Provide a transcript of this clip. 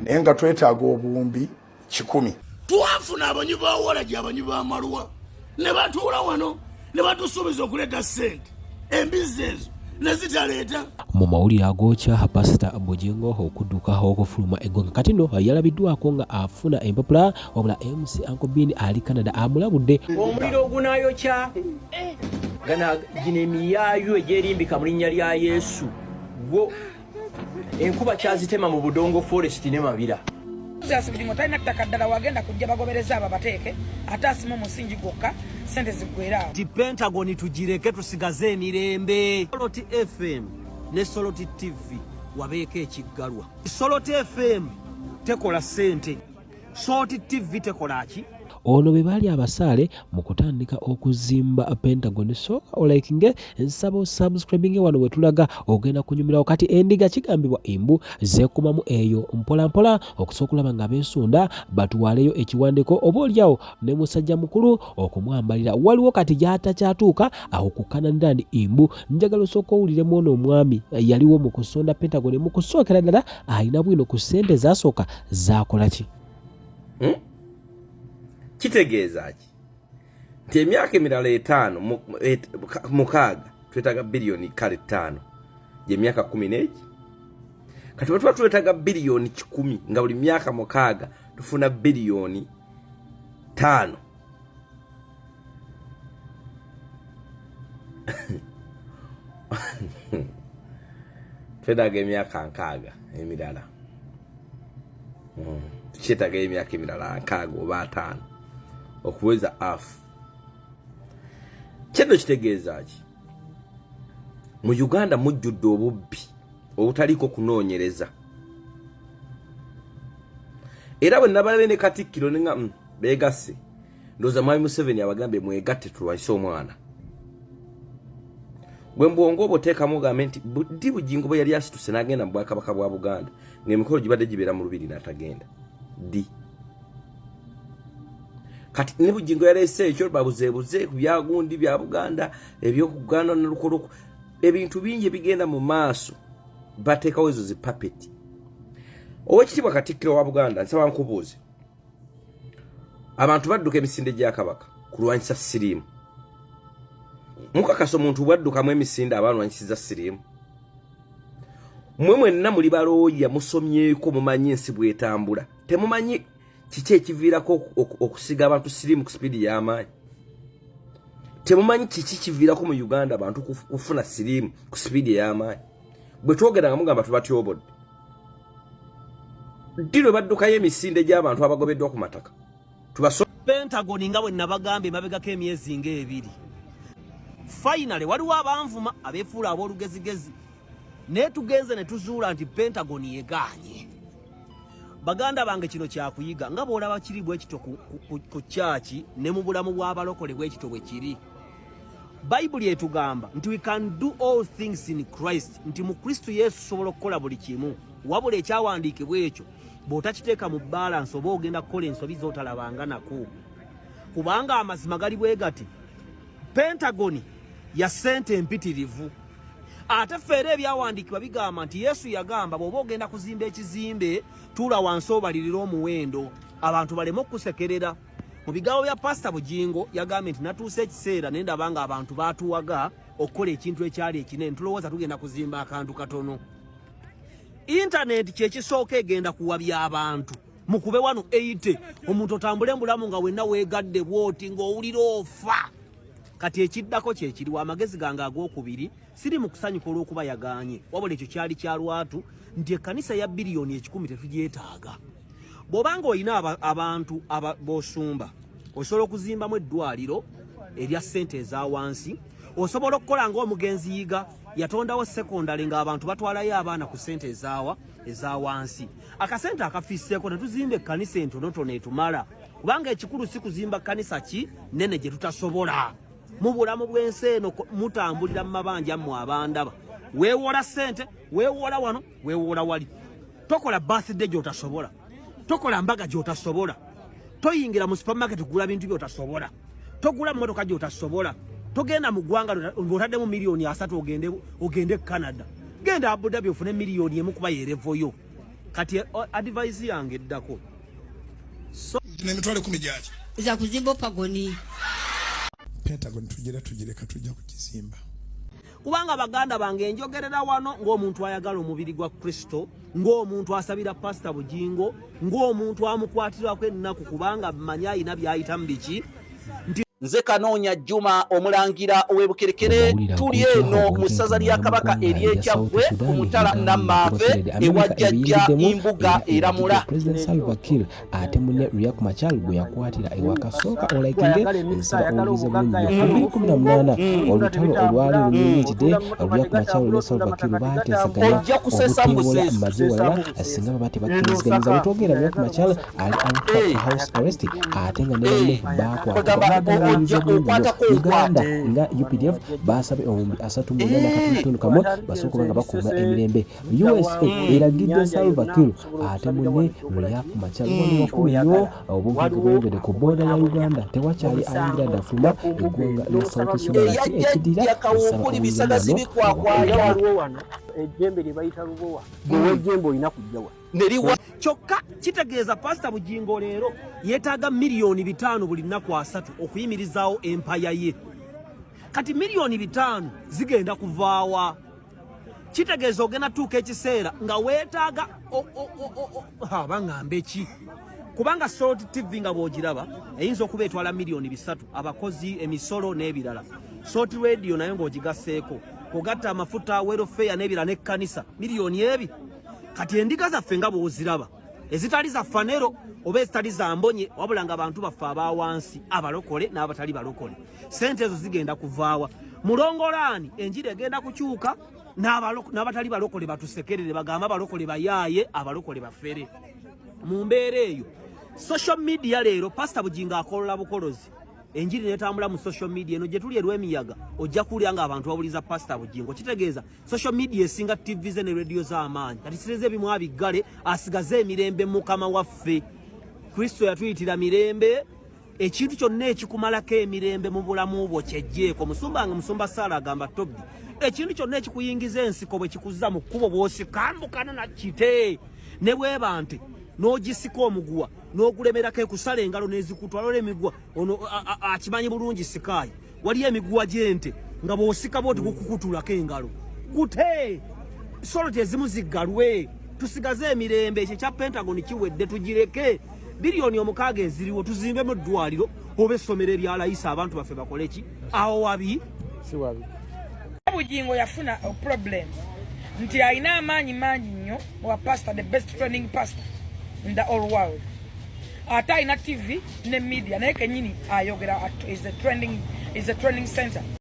naye nga twetaaga obuwumbi 100. Twafuna abanyu ba Walaji abanyu ba Maluwa ne batuula wano ne batusuubiza okuleeta ssente embizi ezo ne zitaleeta. Mu mawulire agokya Pastor Bugingo okuddukaho okufuluma eggwanga kati nno yalabiddwako nga afuna empapula wabula MC Uncle Bin ali Canada amulabudde. Omuliro ogunaayokya gino emiyaayu egyerimbika mu linnya lya Yesu gwo enkuba kyazitema mu Budongo Forest ne Mabira. Zasibirimo talina ttaka ddala wagenda kujja bagobereza aba bateeke ate asima omusingi gwokka sente ziggwera. Ti Pentagon tugireke tusigaze emirembe. Soloti FM ne Soloti TV wabeeko ekiggalwa. Soloti FM tekola sente, Soloti TV tekola ki? Ono be bali abasaale mu kutandika okuzimba Pentagon. So olikinge nsaba subscribing wano wetulaga ogenda kunyumirawo kati endiga kigambibwa imbu zekumamu eyo mpola mpola okusokulaba nga bensunda batuwaleyo ekiwandiko oboolyawo ne musajja mukulu okumwambalira waliwo kati gyata kyatuuka awo kukananira ndi imbu njagala osooka owuliremu ono omwami yaliwo mu kusonda Pentagon mu kusookera ddala ayina bwino ku ssente zasooka zakola ki? Kitegeeza ki nti emyaka emirala 5 mukaaga twetaaga biliyoni kale 5 gy'emyaka 10 kati bwe tuba twetaaga biliyoni 10 nga buli myaka mukaaga tufuna biliyoni 5 twetaaga emyaka 6 emirala kyetaaga emyaka emirala 6 oba 5 okuweza afu. Kino kitegeeza ki mu Uganda mujjudde obubbi obutaliko kunoonyereza era bwe nabalebe ne Katikkiro nenga beegasse ndowooza Mwami Museveni abagambe mwegatte tulwanyise omwana gwe mbwongo oboteekamu ogambe nti Ddi Bugingo bwe yali asituse n'agenda mu Bwakabaka bwa Buganda ng'emikolo gibadde gibeera mu Lubiri n'atagenda Ddi kati ne Bugingo yaleese ekyo babuzeebuze ku byagundi bya Buganda ebyokuganda n'olukoloko ebintu bingi bigenda mu maaso bateekawo ezo zipapeti. Owekitiibwa Katikkiro wa Buganda nsaba nkubuuze abantu badduka emisinde gya Kabaka kulwanyisa siriimu mukakasa omuntu bwaddukamu emisinde abalwanyisiza siriimu mmwe mwenna muli balooya musomyeko mumanyi ensi bwetambula temumanyi kiki ekiviirako okusiga abantu siriimu ku sipiidi y'amaanyi temumanyi kiki kiviirako mu Uganda abantu kufuna siriimu ku sipiidi y'amaanyi bwe twogera nga mugamba tubatyobodde ddi lwe baddukayo emisinde gy'abantu abagobeddwa ku mataka Pentagon nga bwe nabagambe mabegako emyezi ng'ebiri finally waliwo abanvuma abeefuula ab'olugezigezi naye tugenze ne tuzuula nti Pentagon yegaanye. Baganda bange kino kyakuyiga nga bw'olaba kiri bwe kito ku kyaki ne mu bulamu bw'abalokole bwe kito bwe kiri. Bayibuli etugamba nti we can do all things in Christ, nti mu Kristo Yesu sobola okukola buli kimu wabula ekyawandiikibwa ekyo bw'otakiteeka mu balance oba ogenda kukola ensobi z'otalabanga nako kubanga amazima gali bwe gati Pentagon ya ssente empitirivu ate feera ebyawandiikibwa bigamba nti Yesu yagamba bw'oba ogenda kuzimba ekizimbe tuula wansi obalirira omuwendo abantu baleme okusekerera. Mu bigambo bya Pastor Bugingo yagambye nti natuuse ekiseera ne ndaba nga abantu baatuwaga okukola ekintu ekyali ekinene tulowooza tugenda kuzimba akantu katono. Internet kyekisooka egenda kuwabya abantu mukube wano 80 omuntu otambule mbulamu nga wenna weegadde bwoti ng'owulira ofa. Kati ekiddako kyekiriwa amagezi gange ag'okubiri siri mu kusanyuka olw'okuba yagaanye wabula ekyo kyali kya lwatu nti ekkanisa ya biliyoni 10 tetugyetaaga. Bw'obanga olina abantu b'osumba osobola okuzimbamu eddwaliro erya ssente eza wansi, osobola okukola ng'omugenzi yiga yatondawo sekondale ng'abantu batwalayo abaana ku ssente eza wansi. Akasente akafiiseeko ne tuzimba ekkanisa entonotono etumala kubanga ekikulu si kuzimba kkanisa ki nene gye tutasobola. Mu bulamu bw'ensi eno mutambulira mu mabanja mmwe abandaba weewola ssente weewola wano weewola wali. Tokola birthday gy'otasobola, tokola mbaga gy'otasobola, toyingira mu supermarket kugula bintu by'otasobola, togula mmotoka gy'otasobola, togenda mu ggwanga ng'otaddemu miliyoni 3 ogende Canada. Genda Abu Dhabi ofune miliyoni 1 kuba yerevoyo. kati advice yange eddako so nemitwale 10 jaji za kuzimba Pentagon. Pentagon tugireka tujja kukizimba kubanga baganda bange njogerera wano ng'omuntu ayagala omubiri gwa Kristo, ng'omuntu asabira Pastor Bugingo, ng'omuntu amukwatirako ennaku kubanga manya ayina byayitamu biki. Nze Kanoonya Juma omulangira ow'Ebukerekere tuli eno mu ssaza lya Kabaka ery'Ekyaggwe ku mutala Namaave ewajjajja Imbuga eramula. President Salva Kiir ate munne Riek Machar gwe yakwatira ewakasooka olaikinge ensaba obulize bulungi 2018 olutalo olwali lunyumizidde Riek Machar ne Salva Kiir baateesaganya obuteewola amazzi walala singa baba tebakkiriziganyizza bwetwogera Riek Machar ali house arrest ate nga ne banne baakwata Uganda nga UPDF basabe ombi asatu mu Uganda katutundu kamwe basoko banga bakuuma emirembe. USA eragidde Salva Kiir ate munne Riek Machar wano wakulu nnyo obungi bwongedde ku booda ya Uganda tewakyali ayingira Dafuma eggwanga ne South Sudan ekidira okuli bisagazi bikwakwaya waliwo wano ejjembe lye bayita lubowa gwe ejjembe olina kujjawa neriwa kyokka kitegeeza Pastor Bugingo leero yeetaaga milioni 5 buli nnaku 3 okuyimirizaawo empaya ye. Kati milioni 5 zigenda kuvaawa. Kitegeeza ogenda tuuka ekiseera nga weetaaga baŋŋambe ki? Kubanga Salt TV nga bw'ogiraba eyinza okuba etwala milioni 3 abakozi emisolo n'ebirala. Salt Radio nayo ng'ogigasseeko kugatta amafuta welfare n'ebirala n'ekkanisa milioni ebi. Kati endiga zaffe nga bw'oziraba ezitali za fanero oba ezitali za mbonye wabula nga abantu baffe abawansi abalokole n'abatali balokole sente ezo zigenda kuvaawa. Mulongolaani enjiri egenda kukyuka n'abatali balokole batusekerere bagamba abalokole bayaaye abalokole bafere. Mu mbeera eyo social media leero Pastor Bugingo akolola bukolozi enjiri netambula mu social media eno gye tuli erw'emiyaga ojja kuwulira nga abantu babuliza Pastor Bugingo. Kitegeeza social media esinga TV ze ne radio z'amaanyi kati sireze ebimu abigale asigaze emirembe mukama waffe Kristo yatuyitira mirembe ekintu kyonna ekikumalako emirembe mu bulamu bwo kyejjeeko. Musumba Sala agamba Tobbi ekintu kyonna ekikuyingiza ensiko bwe kikuzza mu kkubo bw'osikambukana na kite ne bweba nti n'ogisika omuguwa n'ogulemerako ekusala engalo n'ezikutwala emiguwa ono akimanyi bulungi sikaayi waliyo emiguwa gy'ente nga bw'osika bw'oti gukukutulako engalo kute soloti ezimu ziggalwe tusigaze emirembe. Ekyo kya Pentagon kiwedde tugireke. Bilioni 6 eziriwo tuzimbemu eddwaliro oba essomero eryalayisa abantu baffe bakole ki awo wabi si wabi. Bugingo yafuna problem nti alina amaanyi mangi nnyo wa pastor, the best training pastor in the whole world. Ate alina TV ne media naye kenyini ayogera is a training center.